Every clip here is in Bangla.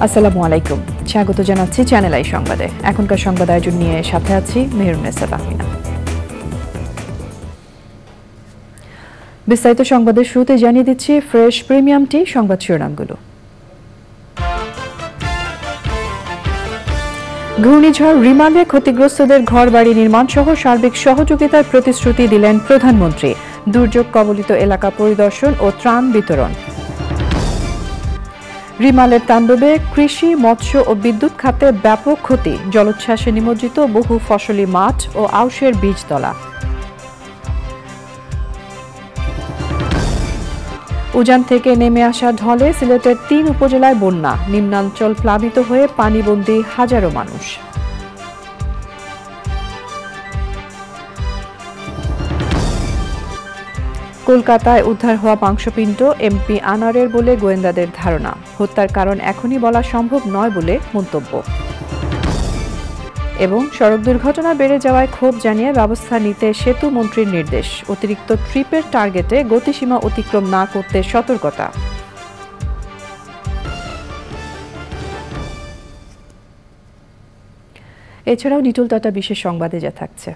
আসসালামু আলাইকুম, স্বাগত জানাচ্ছি চ্যানেল আই সংবাদে। এখনকার সংবাদ আয়োজন নিয়ে সাথে আছি মেহেরুন্নেসা তাহমিনা। বিস্তারিত সংবাদের শুরুতে জানিয়ে দিচ্ছি ফ্রেশ প্রিমিয়াম টি সংবাদ শিরোনামগুলো। ঘূর্ণিঝড় রিমালে ক্ষতিগ্রস্তদের ঘরবাড়ি নির্মাণ সহ সার্বিক সহযোগিতার প্রতিশ্রুতি দিলেন প্রধানমন্ত্রী। দুর্যোগ কবলিত এলাকা পরিদর্শন ও ত্রাণ বিতরণ। রিমালের তাণ্ডবে কৃষি, মৎস্য ও বিদ্যুৎ খাতে ব্যাপক ক্ষতি, জলোচ্ছ্বাসে নিমজ্জিত বহু ফসলি মাঠ ও আউশের বীজতলা। উজান থেকে নেমে আসা ঢলে সিলেটের ৩ উপজেলায় বন্যা, নিম্নাঞ্চল প্লাবিত হয়ে পানিবন্দী হাজারো মানুষ। কলকাতায় উদ্ধার হওয়া মাংসপিণ্ড এমপি আনারের বলে গোয়েন্দাদের ধারণা। হত্যার কারণ এখনই বলা সম্ভব নয় বলে মন্তব্য। এবং সড়ক দুর্ঘটনা বেড়ে যাওয়ায় ক্ষোভ জানিয়ে ব্যবস্থা নিতে সেতু মন্ত্রীর নির্দেশ। অতিরিক্ত ট্রিপের টার্গেটে গতিসীমা অতিক্রম না করতে সতর্কতা। এছাড়াও নিটল টাটা বিশেষ সংবাদে যা থাকছে।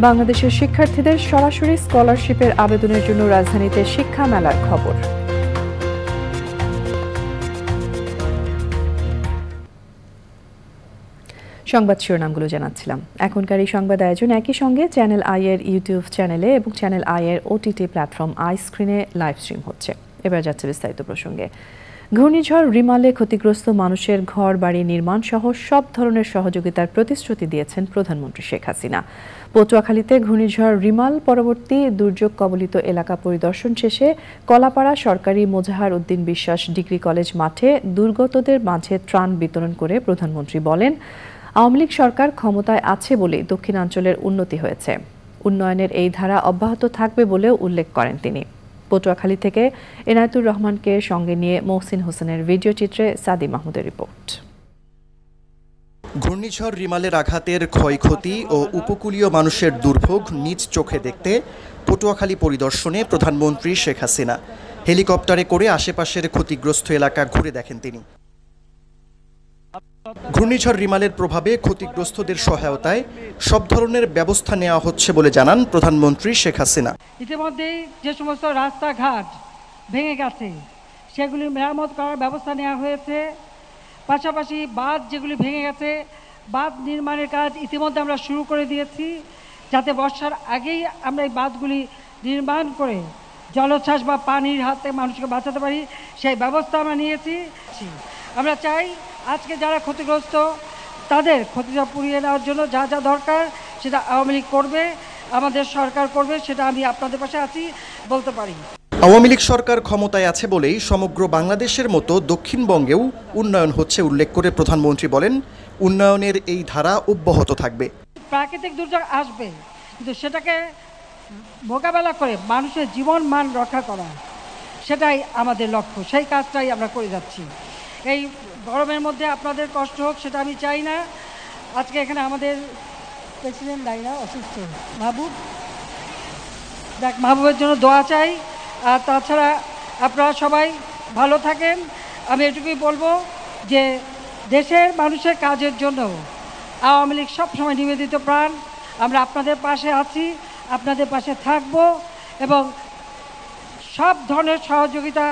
বাংলাদেশের শিক্ষার্থীদের সরাসরি স্কলারশিপের আবেদনের জন্য রাজধানীতে শিক্ষা মেলার খবর। সংবাদ শিরোনামগুলো জানাচ্ছিলাম। এখনকার এই সংবাদ আয়োজন একই সঙ্গে চ্যানেল আই এর ইউটিউব চ্যানেলে এবং চ্যানেল আই এর ওটিটি প্ল্যাটফর্ম আই স্ক্রিনে লাইভ স্ট্রিম হচ্ছে। এবার যাচ্ছে বিস্তারিত প্রসঙ্গে। ঘূর্ণিঝড় রিমালে ক্ষতিগ্রস্ত মানুষের ঘর বাড়ি নির্মাণ সহ সব ধরনের সহযোগিতার প্রতিশ্রুতি দিয়েছেন প্রধানমন্ত্রী শেখ হাসিনা। পটুয়াখালীতে ঘূর্ণিঝড় রিমাল পরবর্তী দুর্যোগ কবলিত এলাকা পরিদর্শন শেষে কলাপাড়া সরকারি মোজাহার উদ্দিন বিশ্বাস ডিগ্রি কলেজ মাঠে দুর্গতদের মাঝে ত্রাণ বিতরণ করে প্রধানমন্ত্রী বলেন, আওয়ামী লীগ সরকার ক্ষমতায় আছে বলেই দক্ষিণাঞ্চলের উন্নতি হয়েছে। উন্নয়নের এই ধারা অব্যাহত থাকবে বলেও উল্লেখ করেন তিনি। পটুয়াখালী থেকে এনায়েতুর রহমানকে সঙ্গে নিয়ে মহসিন হোসেনের ভিডিও চিত্রে সাদি মাহমুদের রিপোর্ট। ঘূর্ণিঝড় রিমালের আঘাতের ক্ষয়ক্ষতি ও উপকূলীয় মানুষের দুর্ভোগ নিজ চোখে দেখতে পটুয়াখালী পরিদর্শনে প্রধানমন্ত্রী শেখ হাসিনা। হেলিকপ্টারে করে আশেপাশের ক্ষতিগ্রস্ত এলাকা ঘুরে দেখেন তিনি। ঘূর্ণিঝড় রিমালের প্রভাবে ক্ষতিগ্রস্তদের সহায়তায় সব ধরনের ব্যবস্থা নেওয়া হচ্ছে বলে জানান প্রধানমন্ত্রী শেখ হাসিনা। ইতিমধ্যেই যে সমস্ত রাস্তাঘাট ভেঙে গেছে সেগুলি মেরামত করার ব্যবস্থা নেওয়া হয়েছে। পাশাপাশি বাঁধ যেগুলি ভেঙে গেছে বাঁধ নির্মাণের কাজ ইতিমধ্যে আমরা শুরু করে দিয়েছি, যাতে বর্ষার আগেই আমরা এই বাঁধগুলি নির্মাণ করে জলোচ্ছ্বাস বা পানির হাতে মানুষকে বাঁচাতে পারি, সেই ব্যবস্থা আমরা নিয়েছি। আমরা চাই আজকে যারা ক্ষতিগ্রস্ত তাদের ক্ষতিটা পুড়িয়ে নেওয়ার জন্য যা যা দরকার সেটা আওয়ামী লীগ করবে, আমাদের সরকার করবে, সেটা আমি আপনাদের পাশে আছি বলতে পারি। আওয়ামী লীগ সরকার ক্ষমতায় আছে বলেই সমগ্র বাংলাদেশের মতো দক্ষিণবঙ্গেও উন্নয়ন হচ্ছে উল্লেখ করে প্রধানমন্ত্রী বলেন, উন্নয়নের এই ধারা অব্যাহত থাকবে। প্রাকৃতিক দুর্যোগ আসবে, কিন্তু সেটাকে মোকাবেলা করে মানুষের জীবন মান রক্ষা করা সেটাই আমাদের লক্ষ্য, সেই কাজটাই আমরা করে যাচ্ছি। এই গরমের মধ্যে আপনাদের কষ্ট হোক সেটা আমি চাই না। আজকে এখানে আমাদের প্রেসিডেন্ট লাইনা অসুস্থ, মাহবুবের জন্য দোয়া চাই। আর তাছাড়া আপনারা সবাই ভালো থাকেন। আমি এটুকুই বলবো যে দেশের মানুষের কাজের জন্য আওয়ামী লীগ সবসময় নিবেদিত প্রাণ। আমরা আপনাদের পাশে আছি, আপনাদের পাশে থাকব এবং সব ধরনের সহযোগিতা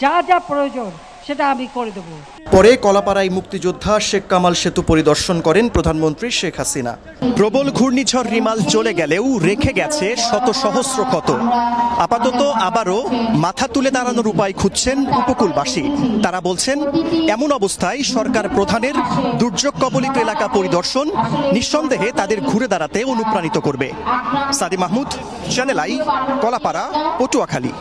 যা যা প্রয়োজন সেটা আমি করে দেব। পরে কলাপাড়ায় মুক্তিযোদ্ধা শেখ কামাল সেতু পরিদর্শন করেন প্রধানমন্ত্রী শেখ হাসিনা। প্রবল ঘূর্ণিঝড় রিমাল চলে গেলেও রেখে গেছে শত সহস্র ক্ষত। আপাতত আবারও মাথা তুলে দাঁড়ানোর উপায় খুঁজছেন উপকূলবাসী। তারা বলছেন, এমন অবস্থায় সরকার প্রধানের দুর্যোগ কবলিত এলাকা পরিদর্শন নিঃসন্দেহে তাদের ঘুরে দাঁড়াতে অনুপ্রাণিত করবে। সাদি মাহমুদ, চ্যানেল আই, কলাপাড়া, পটুয়াখালী।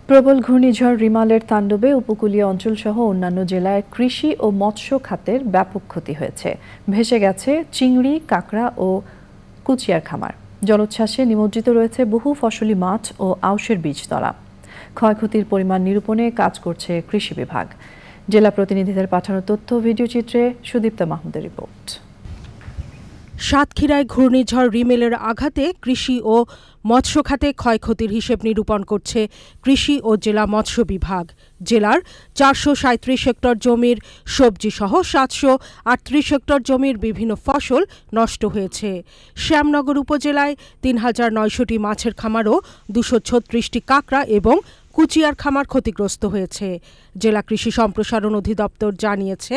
প্রবল ঘূর্ণিঝড় রিমালের তাণ্ডবে উপকূলীয় অঞ্চলসহ অন্যান্য জেলায় কৃষি ও মৎস্য খাতের ব্যাপক ক্ষতি হয়েছে। ভেসে গেছে চিংড়ি, কাঁকড়া ও কুচিয়ার খামার। জলোচ্ছ্বাসে নিমজ্জিত রয়েছে বহু ফসলি মাঠ ও আউশের বীজতলা। ক্ষয়ক্ষতির পরিমাণ নিরূপণে কাজ করছে কৃষি বিভাগ। জেলা প্রতিনিধিদের পাঠানো তথ্য ভিডিও চিত্রে সুদীপ্তা মাহমুদের রিপোর্ট। সাতক্ষীরায় ঘূর্ণিঝড় রিমেলের আঘাতে কৃষি ও মৎস্য খাতে ক্ষয়ক্ষতির হিসেব নিরূপণ করছে কৃষি ও জেলা মৎস্য বিভাগ। জেলার 437 হেক্টর জমির সবজিসহ 738 হেক্টর জমির বিভিন্ন ফসল নষ্ট হয়েছে। শ্যামনগর উপজেলায় ৩,৯০০টি মাছের খামার ও 236টি কাঁকড়া এবং কুচিয়ার খামার ক্ষতিগ্রস্ত হয়েছে। জেলা কৃষি সম্প্রসারণ অধিদপ্তর জানিয়েছে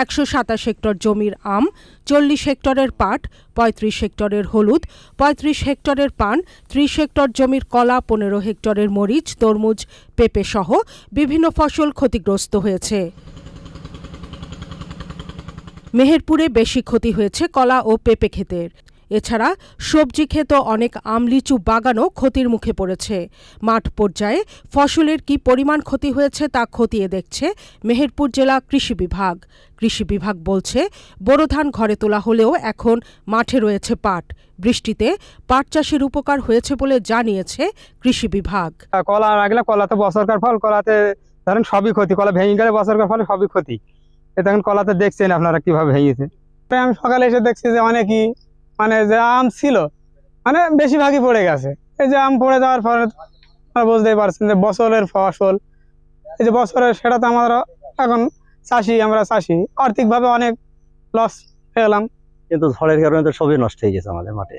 127 হেক্টর জমির আম, 40 হেক্টরের পাট, 35 হেক্টরের হলুদ, 35 হেক্টরের পান, 30 হেক্টর জমির কলা, 15 হেক্টরের মরিচ, তরমুজ, পেঁপে সহ বিভিন্ন ফসল ক্ষতিগ্রস্ত হয়েছে। মেহেরপুরে বেশি ক্ষতি হয়েছে কলা ও পেঁপে ক্ষেতের। এছাড়া সবজি ক্ষেত অনেক আম লিচু বাগানও ক্ষতির মুখে পড়েছে। মাঠ পর্যায়ে ফসলের কি পরিমাণ ক্ষতি হয়েছে তা খতিয়ে দেখছে মেহেরপুর জেলা কৃষি বিভাগ। কৃষি বিভাগ বলছে বোরো ধান ঘরে তোলা হলেও এখন মাঠে রয়েছে পাট। বৃষ্টিতে পাট চাষের উপকার হয়েছে বলে জানিয়েছে কৃষি বিভাগ। কলা লাগলে কলাতে বছরকার ফল, কলাতে ধরেন সবই ক্ষতি, কলা ভেঙে গেলে বছরকার ফলে সবই ক্ষতি। এখন কলাতে দেখছেন আপনারা কিভাবে ভেঙেছে। আমি সকালে এসে দেখছি যে অনেকই যে আম ছিল বেশিরভাগই পড়ে গেছে। এই যে আম পড়ে যাওয়ার ফলে বুঝতেই পারছেন যে বছরের ফসল, এই যে বছরের সেটা তো আমরা এখন আমরা চাষি আর্থিকভাবে অনেক লস পেলাম। কিন্তু ঝড়ের কারণে তো সবই নষ্ট হয়ে গেছে আমাদের মাঠে।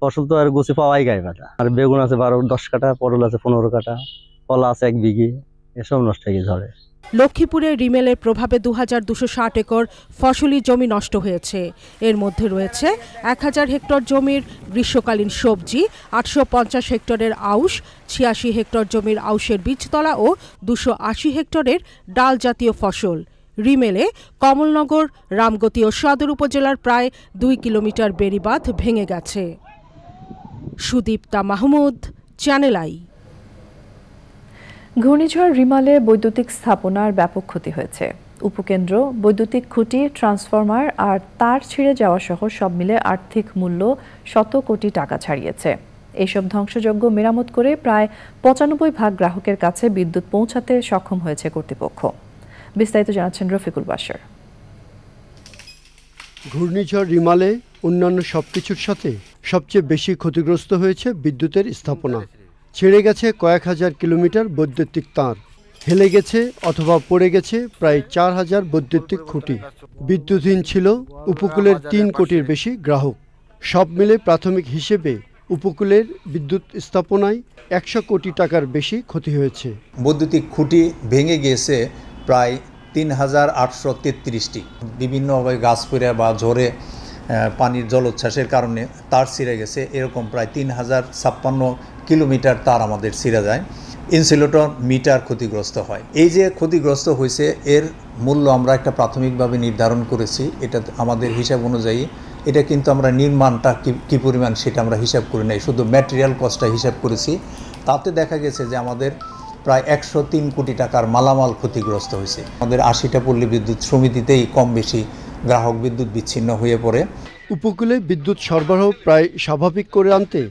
ফসল তো আর গুছি পাওয়াই গায়ে বাটা। আর বেগুন আছে 12-10 কাঠা, পটল আছে 15 কাঠা, কলা আছে 1 বিঘে, এসব নষ্ট হয়ে গেছে ঝড়ে। লক্ষ্মীপুরে রিমেলের প্রভাবে 2260 একর ফসলি জমি নষ্ট হয়েছে। এর মধ্যে রয়েছে 1000 হেক্টর জমির গ্রীষ্মকালীন সবজি, 850 হেক্টরের আউশ, 86 হেক্টর জমির আউশের বীজতলা ও 280 হেক্টরের ডাল জাতীয় ফসল। রিমেলে কমলনগর, রামগতি ও সদর উপজেলার প্রায় 2 কিলোমিটার বেড়িবাঁধ ভেঙে গেছে। Sudipta Mahmud, channel I. ঘূর্ণিঝড় রিমালে বৈদ্যুতিক স্থাপনার ব্যাপক ক্ষতি হয়েছে। উপকেন্দ্র, বৈদ্যুতিক খুঁটি, ট্রান্সফরমার আর তার ছিঁড়ে যাওয়া সহ সব মিলে আর্থিক মূল্য 100 কোটি টাকা ছাড়িয়েছে। এইসব ধ্বংসযজ্ঞ মেরামত করে প্রায় 95% গ্রাহকের কাছে বিদ্যুৎ পৌঁছাতে সক্ষম হয়েছে কর্তৃপক্ষ। বিস্তারিত জানাচ্ছেন রফিকুল বাশার। ঘূর্ণিঝড় রিমালে অন্যান্য সবকিছুর সাথে সবচেয়ে বেশি ক্ষতিগ্রস্ত হয়েছে বিদ্যুতের স্থাপনা। ছেড়ে গেছে কয়েক হাজার কিলোমিটার বৈদ্যুতিক তার, হেলে গেছে অথবা পড়ে গেছে প্রায় 4000 বৈদ্যুতিক খুঁটি। বিদ্যুৎহীন ছিল উপকূলের 3 কোটির বেশি গ্রাহক। সব মিলে প্রাথমিক হিসেবে উপকূলের বিদ্যুৎ স্থাপনায় 100 কোটি টাকার বেশি ক্ষতি হয়েছে। বৈদ্যুতিক খুঁটি ভেঙে গিয়েছে প্রায় 3833টি। বিভিন্নভাবে গাছ পড়ে বা ঝড়ে পানির জলোচ্ছ্বাসের কারণে তার ছিঁড়ে গেছে। এরকম প্রায় 3056 কিলোমিটার তার আমাদের ছিঁড়ে যায়। ইনসুলেটর মিটার ক্ষতিগ্রস্ত হয়। এই যে ক্ষতিগ্রস্ত হয়েছে এর মূল্য আমরা একটা প্রাথমিকভাবে নির্ধারণ করেছি। এটা আমাদের হিসাব অনুযায়ী এটা কিন্তু আমরা নির্মাণটা কী পরিমাণ সেটা আমরা হিসাব করি নাই, শুধু ম্যাটেরিয়াল কস্টটা হিসাব করেছি। তাতে দেখা গেছে যে আমাদের প্রায় 103 কোটি টাকার মালামাল ক্ষতিগ্রস্ত হয়েছে। আমাদের 80টা পল্লী বিদ্যুৎ সমিতিতেই কম বেশি গ্রাহক বিদ্যুৎ বিচ্ছিন্ন হয়ে পড়ে। উপকূলে বিদ্যুৎ সরবরাহ প্রায় স্বাভাবিক করে আনতে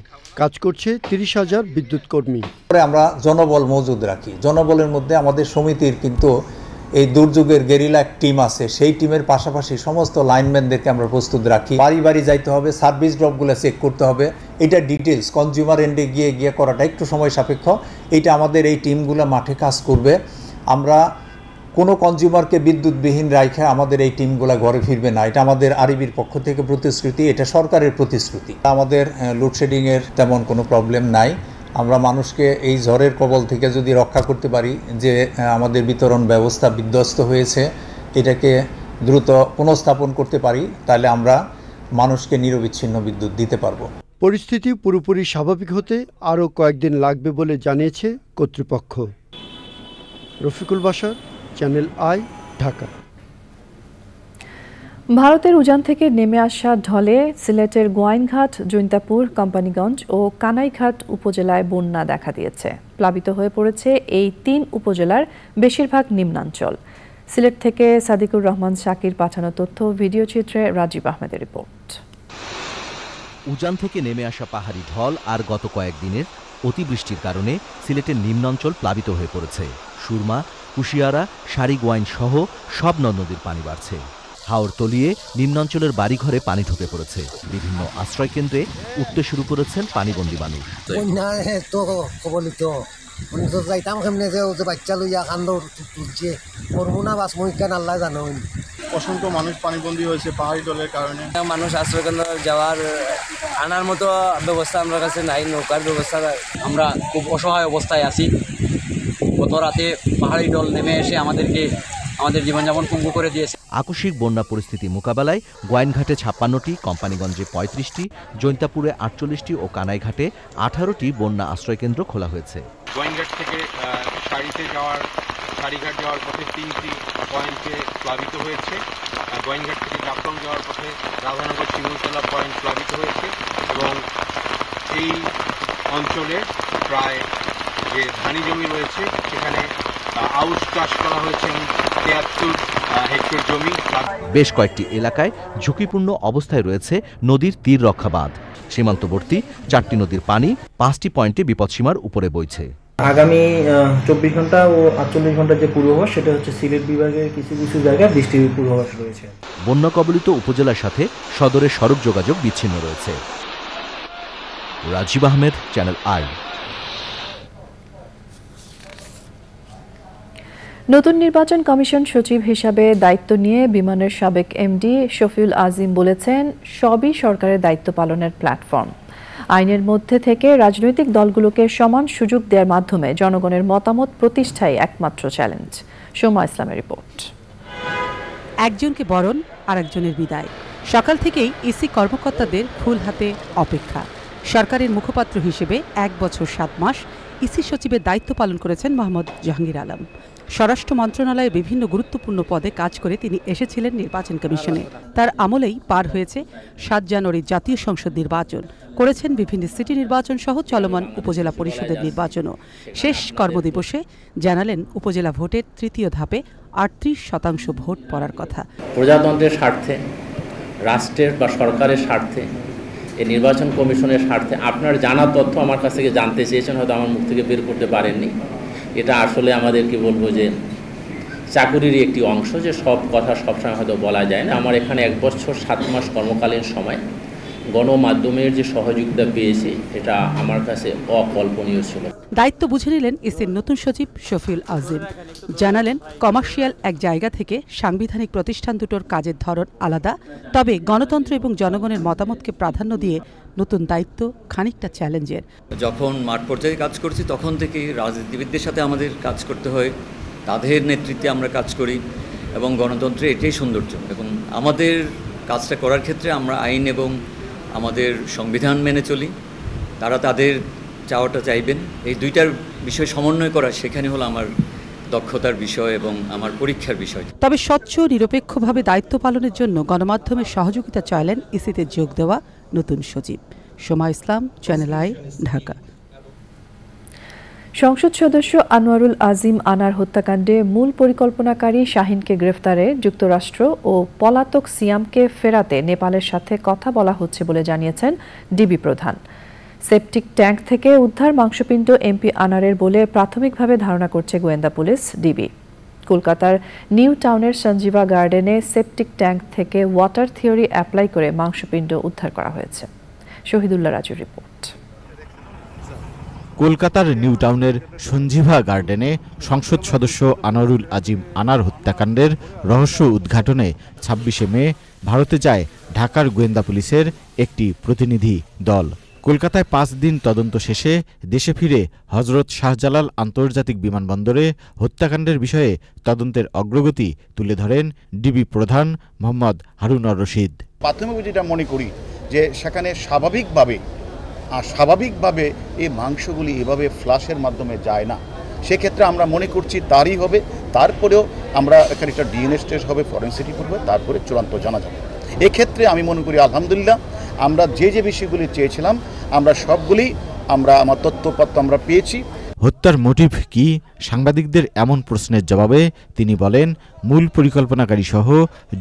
কাজ করছে 30,000 বিদ্যুৎ কর্মী। আমরা জনবল মজুদ রাখি। জনবলের মধ্যে আমাদের সমিতির কিন্তু এই দুর্যোগের গেরিলা টিম আছে, সেই টিমের পাশাপাশি সমস্ত লাইনম্যানদেরকে আমরা প্রস্তুত রাখি। বাড়ি বাড়ি যাইতে হবে, সার্ভিস ড্রপগুলো চেক করতে হবে। এটা ডিটেলস কনজিউমার এন্ডে গিয়ে করাটা একটু সময় সাপেক্ষ। এটা আমাদের এই টিমগুলো মাঠে কাজ করবে। আমরা কোনো কনজিউমারকে বিদ্যুৎবিহীন রাখে আমাদের এই টিমগুলো ঘরে ফিরবে না। এটা আমাদের আরবির পক্ষ থেকে প্রতিশ্রুতি, এটা সরকারের প্রতিশ্রুতি। আমাদের লোডশেডিংয়ের তেমন কোনো প্রবলেম নাই। আমরা মানুষকে এই ঝড়ের কবল থেকে যদি রক্ষা করতে পারি, যে আমাদের বিতরণ ব্যবস্থা বিধ্বস্ত হয়েছে, এটাকে দ্রুত পুনঃস্থাপন করতে পারি, তাহলে আমরা মানুষকে নিরবিচ্ছিন্ন বিদ্যুৎ দিতে পারবো। পরিস্থিতি পুরোপুরি স্বাভাবিক হতে আরও কয়েকদিন লাগবে বলে জানিয়েছে কর্তৃপক্ষ। Rafiqul Bashar, channel I, Dhaka. ভারতের উজান থেকে নেমে আসা ঢলে সিলেটের গোয়াইনঘাট, জৈন্তাপুর, কোম্পানিগঞ্জ ও কানাইঘাট উপজেলায় বন্যা দেখা দিয়েছে। প্লাবিত হয়ে পড়েছে এই 3 উপজেলার বেশিরভাগ নিম্নাঞ্চল। সিলেট থেকে সাদিকুর রহমান শাকির পাঠানো তথ্য, ভিডিও চিত্রে রাজীব আহমেদের রিপোর্ট। উজান থেকে নেমে আসা পাহাড়ি ঢল আর গত কয়েকদিনের অতিবৃষ্টির কারণে সিলেটের নিম্নাঞ্চল প্লাবিত হয়ে পড়েছে। সুরমা, কুশিয়ারা, সারিগোয়াইন সহ সব নদ নদীর পানি বাড়ছে। হাওর তলিয়ে নিম্নাঞ্চলের বাড়িঘরে পানি ঢুকে পড়েছে। বিভিন্ন আশ্রয়কেন্দ্রে উঠতে শুরু করেছেন পানিবন্দী মানুষ। যাইতাম কেমনে যে বাচ্চা লইয়া কান্দর তুলছে করবনা বাস মহিকান আল্লাহ জানো। অসংখ্য মানুষ পানিবন্দী হয়েছে পাহাড়ি জলের কারণে। মানুষ আশ্রয়কেন্দ্র যাওয়ার আনার মতো ব্যবস্থা আমরা কাছে নাই, নৌকার ব্যবস্থা। আমরা খুব অসহায় অবস্থায় আছি। গত রাতে পাহাড়ি জল নেমে এসে আমাদের জীবনযাপন পঙ্গু করে দিয়েছে। আকস্মিক বন্যা পরিস্থিতি মোকাবেলায় গোয়াইনঘাটে 56টি, কোম্পানিগঞ্জে 35টি, জৈন্তাপুরে 48টি ও কানাইঘাটে 18টি বন্যা আশ্রয়কেন্দ্র খোলা হয়েছে। গোয়াইনঘাট থেকে সারিঘাট যাওয়ার পথে 3টি পয়েন্টে প্লাবিত হয়েছে। গোয়াইনঘাট থেকে কাপ্রং যাওয়ার পথে রাধানগর শিমুলতলা পয়েন্ট প্লাবিত হয়েছে এবং এই অঞ্চলে প্রায় যে ধানি জমি রয়েছে সেখানে আউশ চাষ করা হয়েছে 73 হেক্টর জমি। বেশ কয়েকটি এলাকায় ঝুঁকিপূর্ণ অবস্থায় রয়েছে নদীর তীর রক্ষা বাঁধ। সীমান্তবর্তী 4টি নদীর পানি 5টি পয়েন্টে বিপদসীমার উপরে বইছে। আগামী 24 ঘন্টা ও 48 ঘন্টার যে পূর্বাভাস সেটা হচ্ছে সিলেট বিভাগের কিছু কিছু জায়গায় বৃষ্টির পূর্বাভাস রয়েছে। বন্যা কবলিত উপজেলার সাথে সদরের সড়ক যোগাযোগ বিচ্ছিন্ন রয়েছে। Rajib Ahmed, channel I. নতুন নির্বাচন কমিশন সচিব হিসাবে দায়িত্ব নিয়ে বিমানের সাবেক এমডি শফিউল আজিম বলেছেন, সবই সরকারের দায়িত্ব পালনের প্ল্যাটফর্ম। আইনের মধ্যে থেকে রাজনৈতিক দলগুলোকে সমান সুযোগ দেওয়ার মাধ্যমে জনগণের মতামত প্রতিষ্ঠাই একমাত্র চ্যালেঞ্জ। সোমা ইসলামের রিপোর্ট। একজনকে বরণ আর একজনের বিদায়। সকাল থেকেই ইসি কর্মকর্তাদের ফুল হাতে অপেক্ষা। সরকারের মুখপাত্র হিসেবে 1 বছর 7 মাস ইসি সচিবের দায়িত্ব পালন করেছেন মোহাম্মদ জাহাঙ্গীর আলম। স্বরাষ্ট্র মন্ত্রণালয়ে বিভিন্ন গুরুত্বপূর্ণ পদে কাজ করে তিনি এসেছিলেন নির্বাচন কমিশনে। তার আমলেই পার হয়েছে 7 জানুয়ারি জাতীয় সংসদ নির্বাচন, করেছেন বিভিন্ন সিটি নির্বাচন সহ চলমান উপজেলা পরিষদের নির্বাচনও। শেষ কর্মদিবসে জানালেন উপজেলা ভোটের তৃতীয় ধাপে 38% ভোট পড়ার কথা। প্রজাতন্ত্রের স্বার্থে, রাষ্ট্রের বা সরকারের স্বার্থে, এই নির্বাচন কমিশনের স্বার্থে আপনার জানা তথ্য আমার কাছ থেকে জানতে চেয়েছেন, হয়তো আমার মুখ থেকে বের করতে পারেননি। এটা আসলে আমাদের কি বলবো যে চাকুরিরই একটি অংশ, যে সব কথা সবসময় হয়তো বলা যায় না। আমার এখানে 1 বছর 7 মাস কর্মকালীন সময় গণমাধ্যমের যে সহযোগিতা পেয়েছি এটা আমার কাছে অকল্পনীয় ছিল। দায়িত্ব বুঝে নিলেন ইসির নতুন সচিব শফিউল আজিম। জানালেন, কমার্শিয়াল এক জায়গা থেকে সাংবিধানিক প্রতিষ্ঠান দুটোর কাজের ধরন আলাদা, তবে গণতন্ত্র এবং জনগণের মতামতকে প্রাধান্য দিয়ে নতুন দায়িত্ব খানিকটা চ্যালেঞ্জের। যখন মাঠ পর্যায়ে কাজ করছি তখন থেকেই রাজনীতিবিদদের সাথে আমাদের কাজ করতে হয়, তাদের নেতৃত্বে আমরা কাজ করি এবং গণতন্ত্রে এটাই সৌন্দর্য। এবং আমাদের কাজটা করার ক্ষেত্রে আমরা আইন এবং আমাদের সংবিধান মেনে চলি, তারা তাদের চাওয়াটা চাইবেন। এই দুইটার বিষয় সমন্বয় করা সেখানে হলো আমার দক্ষতার বিষয় এবং আমার পরীক্ষার বিষয়। তবে স্বচ্ছ নিরপেক্ষভাবে দায়িত্ব পালনের জন্য গণমাধ্যমের সহযোগিতা চাইলেন ইসিতে যোগ দেওয়া নতুন সচিব। সোমা ইসলাম, চ্যানেল আই, ঢাকা। সংসদ সদস্য আনোয়ারুল আজিম আনার হত্যাকাণ্ডে মূল পরিকল্পনাকারী শাহিনকে গ্রেফতারে যুক্তরাষ্ট্র ও পলাতক সিয়ামকে ফেরাতে নেপালের সাথে কথা বলা হচ্ছে বলে জানিয়েছেন ডিবি প্রধান। সেপটিক ট্যাঙ্ক থেকে উদ্ধার মাংসপিণ্ড এমপি আনারের বলে প্রাথমিকভাবে ধারণা করছে গোয়েন্দা পুলিশ, ডিবি। কলকাতার নিউ টাউনের সঞ্জীবা গার্ডেনে সেপটিক ট্যাঙ্ক থেকে ওয়াটার থিওরি অ্যাপ্লাই করে মাংসপিণ্ড উদ্ধার করা হয়েছে। শহীদুল্লাহ রাজুর রিপোর্ট। কলকাতার নিউ টাউনের সঞ্জীভা গার্ডেনে সংসদ সদস্য আনোয়ারুল আজিম আনার হত্যাকাণ্ডের রহস্য উদ্ঘাটনে 26শে মে ভারতে যায় ঢাকার গোয়েন্দা পুলিশের একটি প্রতিনিধি দল। কলকাতায় 5 দিন তদন্ত শেষে দেশে ফিরে হজরত শাহজালাল আন্তর্জাতিক বিমানবন্দরে হত্যাকাণ্ডের বিষয়ে তদন্তের অগ্রগতি তুলে ধরেন ডিবি প্রধান মোহাম্মদ হারুন আর রশিদ। প্রাথমিক যেটা মনে করি যে সেখানে স্বাভাবিকভাবে এই মাংসগুলি এভাবে ফ্লাশের মাধ্যমে যায় না, সেক্ষেত্রে আমরা মনে করছি তারই হবে। তারপরেও আমরা এখানে একটা ডিএনএ টেস্ট হবে, ফরেনসিক রিপোর্ট হবে, তারপরে চূড়ান্ত জানা যাবে। এক্ষেত্রে আমি মনে করি আলহামদুলিল্লাহ আমরা যে বিষয়গুলি চেয়েছিলাম আমরা সবগুলি আমার তথ্যপত্র আমরা পেয়েছি। হত্যার মোটিভ কি? সাংবাদিকদের এমন প্রশ্নের জবাবে তিনি বলেন, মূল পরিকল্পনাকারী সহ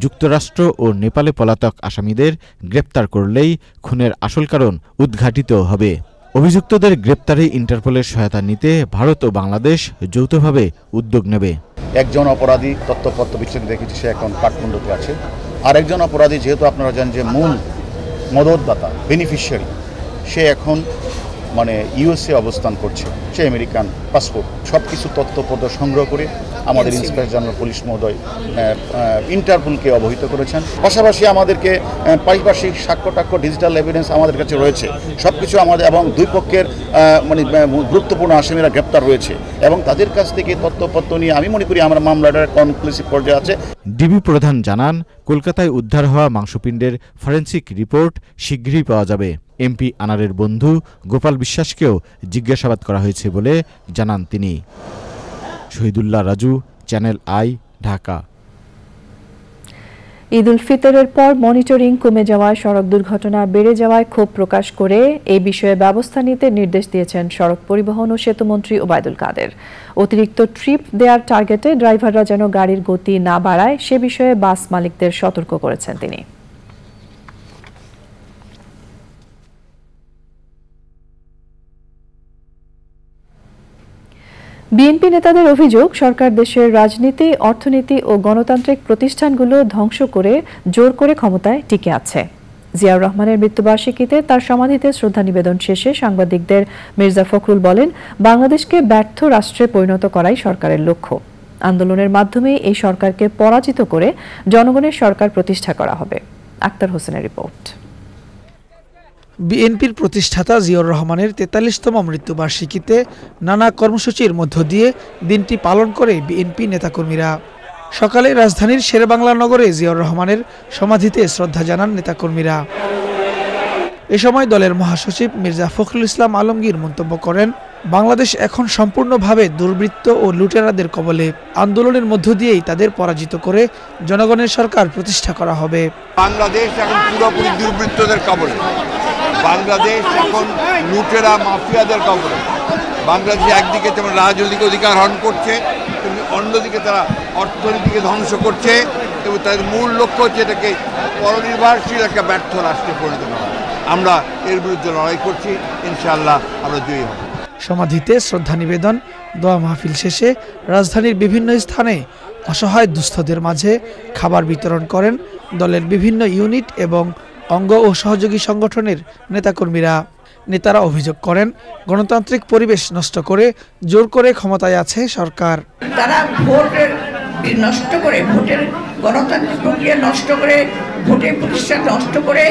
যুক্তরাষ্ট্র ও নেপালে পলাতক আসামিদের গ্রেপ্তার করলেই খুনের আসল কারণ উদ্ঘাটিত হবে। অভিযুক্তদের গ্রেপ্তারে ইন্টারপোলের সহায়তা নিতে ভারত ও বাংলাদেশ যৌথভাবে উদ্যোগ নেবে। একজন অপরাধী তথ্যপত্র বিশ্লেষণ দেখেছি, সে এখন কাঠমান্ডুতে আছে। আরেকজন অপরাধী যেহেতু আপনারা জানেন যে মূল মদতদাতা বেনিফিশিয়ারি, সে এখন মানে ইউএসএ অবস্থান করছে, সে আমেরিকান পাসপোর্ট। সব কিছু তথ্যপত্র সংগ্রহ করে আমাদের ইন্সপেক্টর জেনারেল পুলিশ মহোদয় ইন্টারপোলকে অবহিত করেছেন। পাশাপাশি আমাদেরকে পারিপার্শ্বিক সাক্ষ্য টাক্ষ্য ডিজিটাল এভিডেন্স আমাদের কাছে রয়েছে, সব কিছু আমাদের, এবং দুই পক্ষের মানে গুরুত্বপূর্ণ আসামিরা গ্রেপ্তার রয়েছে এবং তাদের কাছ থেকে তথ্যপত্র নিয়ে আমি মনে করি আমার মামলাটার কনক্লুসিভ পর্যায়ে আছে। ডিবি প্রধান জানান, কলকাতায় উদ্ধার হওয়া মাংসপিণ্ডের ফরেনসিক রিপোর্ট শীঘ্রই পাওয়া যাবে। এমপি আনারের বন্ধু গোপাল বিশ্বাসকেও জিজ্ঞাসাবাদ করা হয়েছে বলে জানান তিনি। Shahidullah Raju, channel I, Dhaka. ঈদ উল ফিতরের পর মনিটরিং কমে যাওয়ায় সড়ক দুর্ঘটনা বেড়ে যাওয়ায় ক্ষোভ প্রকাশ করে এই বিষয়ে ব্যবস্থা নিতে নির্দেশ দিয়েছেন সড়ক পরিবহন ও সেতুমন্ত্রী ওবায়দুল কাদের। অতিরিক্ত ট্রিপ দেওয়ার টার্গেটে ড্রাইভাররা যেন গাড়ির গতি না বাড়ায় সে বিষয়ে বাস মালিকদের সতর্ক করেছেন তিনি। বিএনপি নেতাদের অভিযোগ, সরকার দেশের রাজনীতি, অর্থনীতি ও গণতান্ত্রিক প্রতিষ্ঠানগুলো ধ্বংস করে জোর করে ক্ষমতায় টিকে আছে। জিয়াউর রহমানের মৃত্যুবার্ষিকীতে তার সমাধিতে শ্রদ্ধা নিবেদন শেষে সাংবাদিকদের মির্জা ফখরুল বলেন, বাংলাদেশকে ব্যর্থ রাষ্ট্রে পরিণত করাই সরকারের লক্ষ্য। আন্দোলনের মাধ্যমে এই সরকারকে পরাজিত করে জনগণের সরকার প্রতিষ্ঠা করা হবে। আক্তার হোসেনের রিপোর্ট। বিএনপির প্রতিষ্ঠাতা জিয়াউর রহমানের ৪৩তম মৃত্যুবার্ষিকীতে নানা কর্মসূচির মধ্য দিয়ে দিনটি পালন করে বিএনপি নেতাকর্মীরা। সকালে রাজধানীর শেরেবাংলা নগরে জিয়াউর রহমানের সমাধিতে শ্রদ্ধা জানান নেতাকর্মীরা। এ সময় দলের মহাসচিব মির্জা ফখরুল ইসলাম আলমগীর মন্তব্য করেন, বাংলাদেশ এখন সম্পূর্ণভাবে দুর্বৃত্ত ও লুটেরাদের কবলে। আন্দোলনের মধ্য দিয়েই তাদের পরাজিত করে জনগণের সরকার প্রতিষ্ঠা করা হবে। বাংলাদেশ এখন পুরোপুরি দুর্বৃত্তদের কবলে, বাংলাদেশ এখন লুটেরা মাফিয়াদের কবলে। বাংলাদেশ একদিকে যেমন রাজনৈতিক অধিকার হরণ করছে, তেমনি অন্যদিকে তারা অর্থনীতিকে ধ্বংস করছে এবং তাদের মূল লক্ষ্য হচ্ছে এটাকে পরনির্ভরশীল একটা ব্যর্থ রাষ্ট্রে পরিণত করা। আমরা এর বিরুদ্ধে লড়াই করছি, ইনশাআল্লাহ আমরা জয়ী হব। সমাধিতে শ্রদ্ধা নিবেদন, দোয়া মাহফিল শেষে রাজধানীর বিভিন্ন স্থানে অসহায় দুস্থদের মাঝে খাবার বিতরণ করেন দলের বিভিন্ন ইউনিট এবং অঙ্গ ও সহযোগী সংগঠনের নেতাকর্মীরা। নেতারা অভিযোগ করেন, গণতান্ত্রিক পরিবেশ নষ্ট করে জোর করে ক্ষমতায় আছে সরকার। তারা ভোটের নষ্ট করে, ভোটের গণতান্ত্রিক প্রক্রিয়া নষ্ট করে, ভোটের প্রতিষ্ঠান নষ্ট করে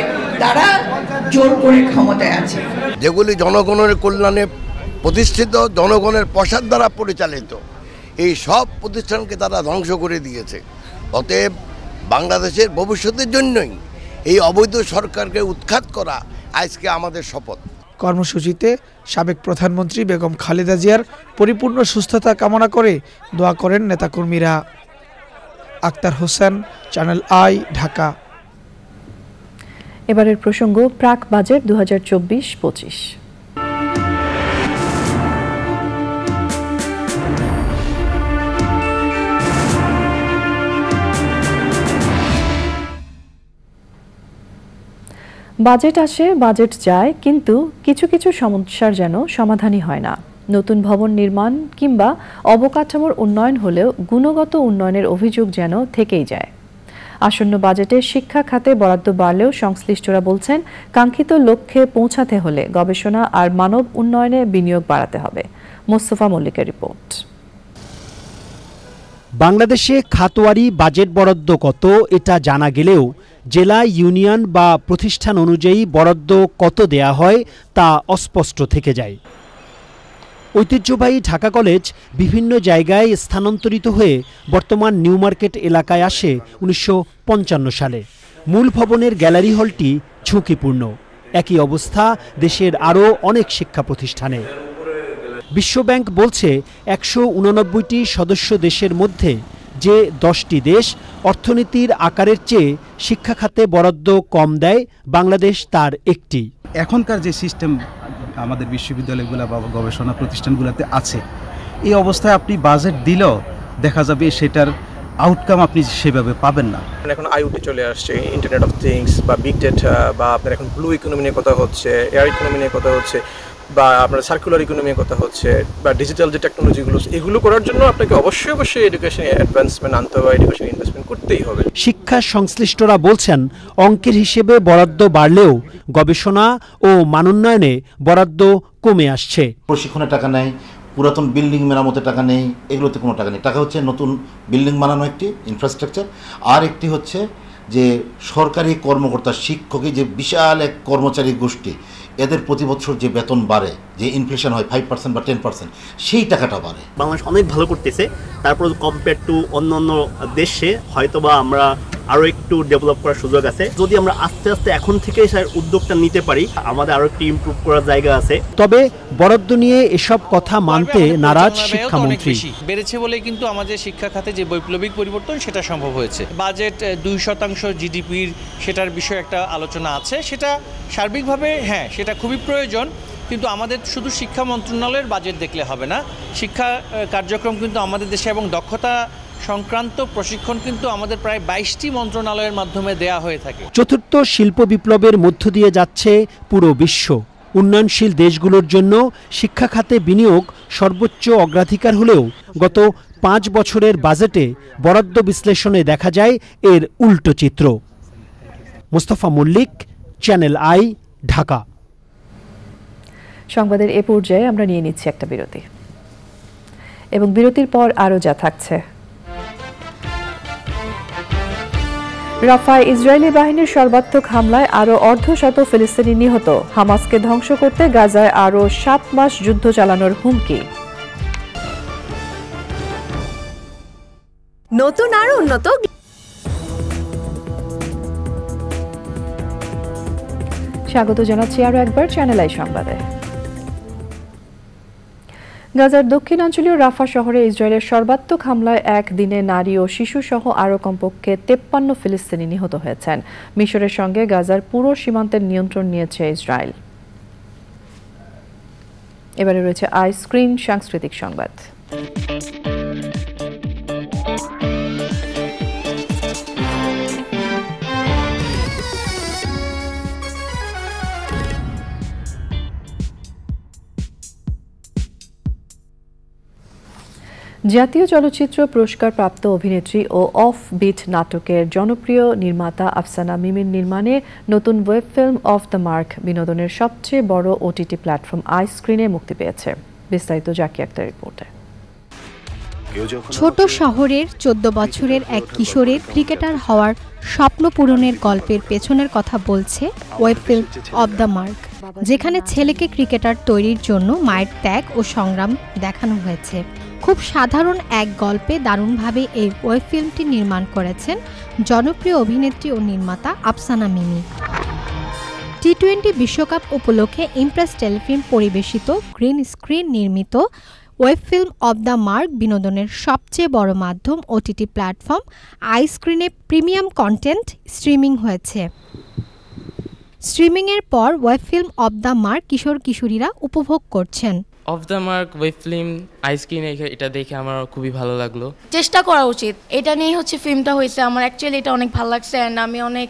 তারা জোর করে ক্ষমতায় আছে। যেগুলি জনগণের কল্যাণে প্রতিষ্ঠিত, জনগণের পয়সার দ্বারা পরিচালিত, এই সব প্রতিষ্ঠানকে তারা ধ্বংস করে দিয়েছে। অতএব বাংলাদেশের ভবিষ্যতের জন্যই এই অবৈধ সরকারকে উৎখাত করা আজকে আমাদের শপথ। কর্মসূচিতে সাবেক প্রধানমন্ত্রী বেগম খালেদা জিয়ার পরিপূর্ণ সুস্থতা কামনা করে দোয়া করেন নেতাকর্মীরা। Akhtar Hossain, channel I, Dhaka. এবারের প্রসঙ্গ, প্রাক বাজেট 2024-25। বাজেট আসে, বাজেট যায়, কিন্তু কিছু কিছু সমস্যার যেন সমাধানই হয় না। নতুন ভবন নির্মাণ কিংবা অবকাঠামোর উন্নয়ন হলেও গুণগত উন্নয়নের অভিযোগ যেন থেকেই যায়। আসন্ন বাজেটে শিক্ষা খাতে বরাদ্দ বাড়লেও সংশ্লিষ্টরা বলছেন, কাঙ্ক্ষিত লক্ষ্যে পৌঁছাতে হলে গবেষণা আর মানব উন্নয়নে বিনিয়োগ বাড়াতে হবে। মোস্তফা মল্লিকের রিপোর্ট। বাংলাদেশে খাতওয়ারি বাজেট বরাদ্দ কত এটা জানা গেলেও জেলা, ইউনিয়ন বা প্রতিষ্ঠান অনুযায়ী বরাদ্দ কত দেয়া হয় তা অস্পষ্ট থেকে যায়। ঐতিহ্যবাহী ঢাকা কলেজ বিভিন্ন জায়গায় স্থানান্তরিত হয়ে বর্তমান নিউ মার্কেট এলাকায় আসে 1955 সালে। মূল ভবনের গ্যালারি হলটি ঝুঁকিপূর্ণ। একই অবস্থা দেশের আরও অনেক শিক্ষা প্রতিষ্ঠানে। বিশ্বব্যাংক বলছে 189টি সদস্য দেশের মধ্যে যে 10টি দেশ অর্থনীতির আকারের চেয়ে শিক্ষা খাতে বরাদ্দ কম দেয়, বাংলাদেশ তার একটি। এখনকার যে সিস্টেম আমাদের বিশ্ববিদ্যালয়গুলো বা গবেষণা প্রতিষ্ঠানগুলোতে আছে, এই অবস্থায় আপনি বাজেট দিলেও দেখা যাবে সেটার আউটকাম আপনি সেভাবে পাবেন না। এখন আইওটি চলে আসছে, ইন্টারনেট অফ থিংস বা বিগ ডেটা, বা আপনার এখন ব্লু ইকোনমি নিয়ে কথা হচ্ছে, এয়ার ইকোনমি নিয়ে কথা হচ্ছে। বা আপনার সার্কুলার ইকোনমির কথা হচ্ছে বা ডিজিটাল যে টেকনোলজিগুলো এগুলো করার জন্য আপনাকে অবশ্যই এডুকেশন অ্যাডভান্সমেন্ট আনতে হবে, এডুকেশন ইনভেস্টমেন্ট করতেই হবে। শিক্ষা সংশ্লিষ্টরা বলছেন অঙ্কের হিসেবে বরাদ্দ বাড়লেও গবেষণা ও মানোন্নয়নে বরাদ্দ কমে আসছে। প্রশিক্ষণের টাকা নেই, পুরাতন বিল্ডিং মেরামতের টাকা নেই, এগুলোতে কোনো টাকা নেই। টাকা হচ্ছে নতুন বিল্ডিং বানানো একটি ইনফ্রাস্ট্রাকচার, আর একটি হচ্ছে যে সরকারি কর্মকর্তা শিক্ষকের যে বিশাল এক কর্মচারী গোষ্ঠী এদের প্রতি বছর যে বেতন বাড়ে, যে ইনফ্লেশন হয় 5% বা 10%, সেই টাকাটা বাড়ে। বাংলাদেশ অনেক ভালো করতেছে, তারপর কম্পেয়ার টু অন্য দেশে হয়তোবা আমরা আরও একটু ডেভেলপ করার সুযোগ আছে। যদি আমরা আস্তে আস্তে এখন থেকে উদ্যোগটা নিতে পারি, আমাদের আরও একটু ইমপ্রুভ করার জায়গা আছে। তবে বরাদ্দ নিয়ে এসব কথা মানতে নারাজ শিক্ষামন্ত্রী। বেড়েছে বলে কিন্তু আমাদের শিক্ষা খাতে যে বৈপ্লবিক পরিবর্তন সেটা সম্ভব হয়েছে। বাজেট 2% জিডিপির সেটার বিষয়ে একটা আলোচনা আছে, সেটা সার্বিকভাবে হ্যাঁ সেটা খুবই প্রয়োজন, কিন্তু আমাদের শুধু শিক্ষা মন্ত্রণালয়ের বাজেট দেখলে হবে না। শিক্ষা কার্যক্রম কিন্তু আমাদের দেশে এবং দক্ষতা সংক্রান্ত প্রশিক্ষণ কিন্তু আমাদের প্রায় 22টি মন্ত্রণালয়ের মাধ্যমে দেয়া হয়ে থাকে। চতুর্থ শিল্প বিপ্লবের মধ্য দিয়ে যাচ্ছে পুরো বিশ্ব। উন্নয়নশীল দেশগুলোর জন্য শিক্ষা খাতে বিনিয়োগ সর্বোচ্চ অগ্রাধিকার হলেও গত 5 বছরের বাজেটে বরাদ্দ বিশ্লেষণে দেখা যায় এর উল্টো চিত্র। Mostafa Mallick, channel I, Dhaka. সংবাদের এ পর্যায়ে আমরা নিয়ে নিচ্ছি একটা বিরতি, এবং বিরতির পর আরও যা থাকছে। রাফায় ইসরায়েলি বাহিনীর সর্বাত্মক হামলায় আরও অর্ধশত ফিলিস্তিনি নিহত। হামাসকে ধ্বংস করতে গাজায় আরও 7 মাস যুদ্ধ চালানোর হুমকি। নতুন আর উন্নত স্বাগত জানাচ্ছি আরও একবার চ্যানেল আই সংবাদে। গাজার দক্ষিণাঞ্চলীয় রাফা শহরে ইসরায়েলের সর্বাত্মক হামলায় একদিনে নারী ও শিশু সহ আরও কমপক্ষে 53 ফিলিস্তিনি নিহত হয়েছেন। মিশরের সঙ্গে গাজার পুরো সীমান্তের নিয়ন্ত্রণ নিয়েছে ইসরায়েল। এবারে রয়েছে আই স্ক্রিন সাংস্কৃতিক সংবাদ। জাতীয় চলচ্চিত্র পুরস্কার প্রাপ্ত অভিনেত্রী ও অফ বিট নাটকের জনপ্রিয় নির্মাতা আফসানা মিমির নির্মাণে নতুন web film of the Mark বিনোদনের সবচেয়ে বড় ওটিটি প্ল্যাটফর্ম আই স্ক্রিনে মুক্তি পেয়েছে। বিস্তারিত জাকি আক্তার রিপোর্টে। ছোট শহরের 14 বছরের এক কিশোরের ক্রিকেটার হওয়ার স্বপ্ন পূরণের গল্পের পেছনের কথা বলছে web film of the mark, যেখানে ছেলেকে ক্রিকেটার তৈরির জন্য মায়ের ত্যাগ ও সংগ্রাম দেখানো হয়েছে। খুব সাধারণ এক গল্পে দারুণভাবে এই ওয়েব ফিল্মটি নির্মাণ করেছেন জনপ্রিয় অভিনেত্রী ও নির্মাতা আফসানা মিমি। টি-20 বিশ্বকাপ উপলক্ষে ইমপ্রেস টেলিফিল্ম পরিবেশিত গ্রিন স্ক্রিন নির্মিত web film of the Mark বিনোদনের সবচেয়ে বড় মাধ্যম ওটিটি প্ল্যাটফর্ম আই স্ক্রিনে প্রিমিয়াম কন্টেন্ট স্ট্রিমিং হয়েছে। স্ট্রিমিংয়ের পর web film of the Mark কিশোর কিশোরীরা উপভোগ করছেন। Of the Mark web film I স্ক্রিনে এটা দেখে আমার খুবই ভালো লাগলো। চেষ্টা করা উচিত, এটা নিয়ে হচ্ছে ফিল্মটা হয়েছে। আমার অ্যাকচুয়ালি এটা অনেক ভালো লাগছে অ্যান্ড আমি অনেক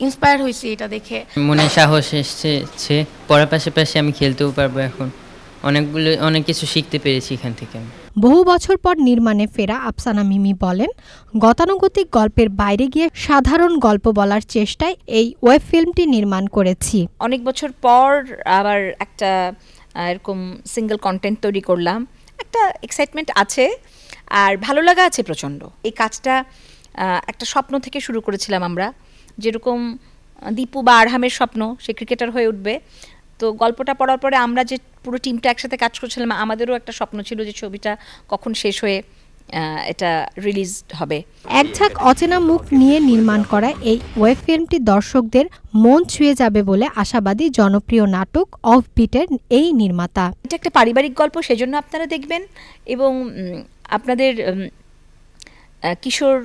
ইন্সপায়ার হয়েছি এটা দেখে। মনে সাহস এসেছে, পড়ার পাশাপাশি আমি খেলতেও পারবো। এখন অনেক কিছু শিখতে পেরেছি এখান থেকে। বহু বছর পর নির্মাণে ফেরা আফসানা মিমি বলেন, গতানুগতিক গল্পের বাইরে গিয়ে সাধারণ গল্প বলার চেষ্টায় এই ওয়েব ফিল্মটি নির্মাণ করেছি। অনেক বছর পর আবার একটা এরকম সিঙ্গেল কন্টেন্ট তৈরি করলাম, একটা এক্সাইটমেন্ট আছে আর ভালো লাগা আছে প্রচণ্ড। এই কাজটা একটা স্বপ্ন থেকে শুরু করেছিলাম আমরা, যেরকম দীপু বা আরহামের স্বপ্ন সে ক্রিকেটার হয়ে উঠবে। তো গল্পটা পড়ার পরে আমরা যে পুরো টিমটা একসাথে কাজ করছিলাম, আমাদেরও একটা স্বপ্ন ছিল যে ছবিটা কখন শেষ হয়ে এটা রিলিজ হবে। এক ঝাঁক অচেনা মুখ নিয়ে নির্মাণ করা এই ওয়েব ফিল্মটি দর্শকদের মন ছুঁয়ে যাবে বলে আশাবাদী জনপ্রিয় নাটক অফ বিটের এই নির্মাতা। এটা একটা পারিবারিক গল্প, সেজন্য আপনারা দেখবেন এবং আপনাদের কিশোর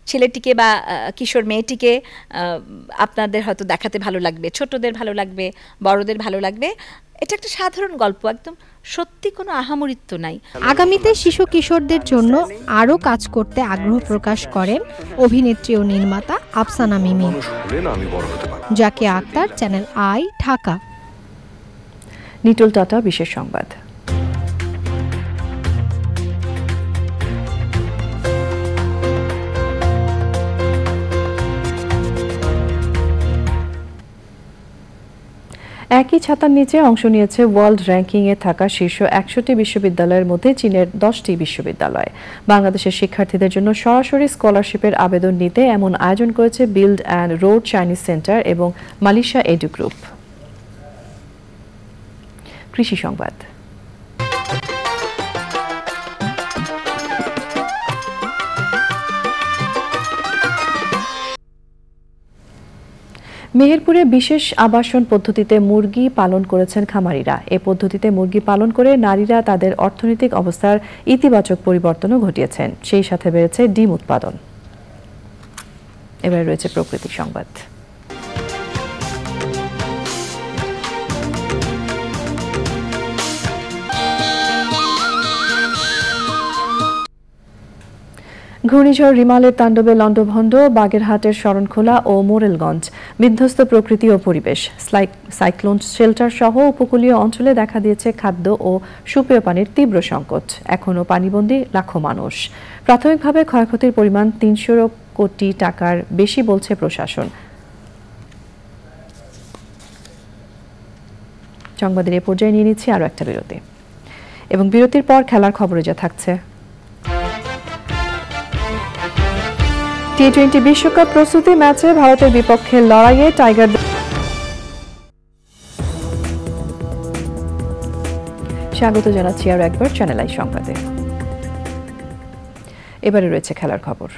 ছেলেটিকে বা কিশোর মেয়েটিকে আপনাদের হয়তো দেখাতে ভালো লাগবে, ছোটদের ভালো লাগবে, বড়দের ভালো লাগবে। এটা একটা সাধারণ গল্প, একদম সত্যি কোনো আহামরিত্ব নাই। আগামীতে শিশু কিশোরদের জন্য আরও কাজ করতে আগ্রহ প্রকাশ করেন অভিনেত্রী ও নির্মাতা আফসানা মিমি। Zakia Akter, channel I, Dhaka. নিটোল টাটা বিশেষ সংবাদ। একই ছাতার নিচে অংশ নিয়েছে ওয়ার্ল্ড র্যাঙ্কিংয়ে থাকা শীর্ষ ১০০টি বিশ্ববিদ্যালয়ের মধ্যে চীনের 10টি বিশ্ববিদ্যালয়। বাংলাদেশের শিক্ষার্থীদের জন্য সরাসরি স্কলারশিপের আবেদন নিতে এমন আয়োজন করেছে build and road Chinese centre এবং মালয়েশিয়া এডু গ্রুপ। কৃষি সংবাদ। মেহেরপুরে বিশেষ আবাসন পদ্ধতিতে মুরগি পালন করেছেন খামারিরা। এ পদ্ধতিতে মুরগি পালন করে নারীরা তাদের অর্থনৈতিক অবস্থার ইতিবাচক পরিবর্তনও ঘটিয়েছেন, সেই সাথে বেড়েছে ডিম উৎপাদন। এবার রয়েছে প্রকৃতি সংবাদ। ঘূর্ণিঝড় রিমালের তাণ্ডবে লণ্ডভণ্ড বাগেরহাটের শরণখোলা ও মোরেলগঞ্জ, বিধ্বস্ত প্রকৃতি ও পরিবেশ। সাইক্লোন শেল্টার সহ উপকূলীয় অঞ্চলে দেখা দিয়েছে খাদ্য ও সুপেয় পানির তীব্র সংকট। এখনও পানিবন্দী লাখো মানুষ। প্রাথমিকভাবে ক্ষয়ক্ষতির পরিমাণ ৩০০ কোটি টাকার বেশি বলছে প্রশাসন। সংবাদের এ পর্যায়ে নিয়ে নিচ্ছি আরও একটা বিরতি, এবং বিরতির পর খেলার খবরে যা থাকছে। টি-20 বিশ্বকাপ প্রস্তুতি ম্যাচে ভারতের বিপক্ষে লড়াইয়ে টাইগার। স্বাগত জানাচ্ছি আরও একবার চ্যানেল আই সংবাদে। এবারে রয়েছে খেলার খবর।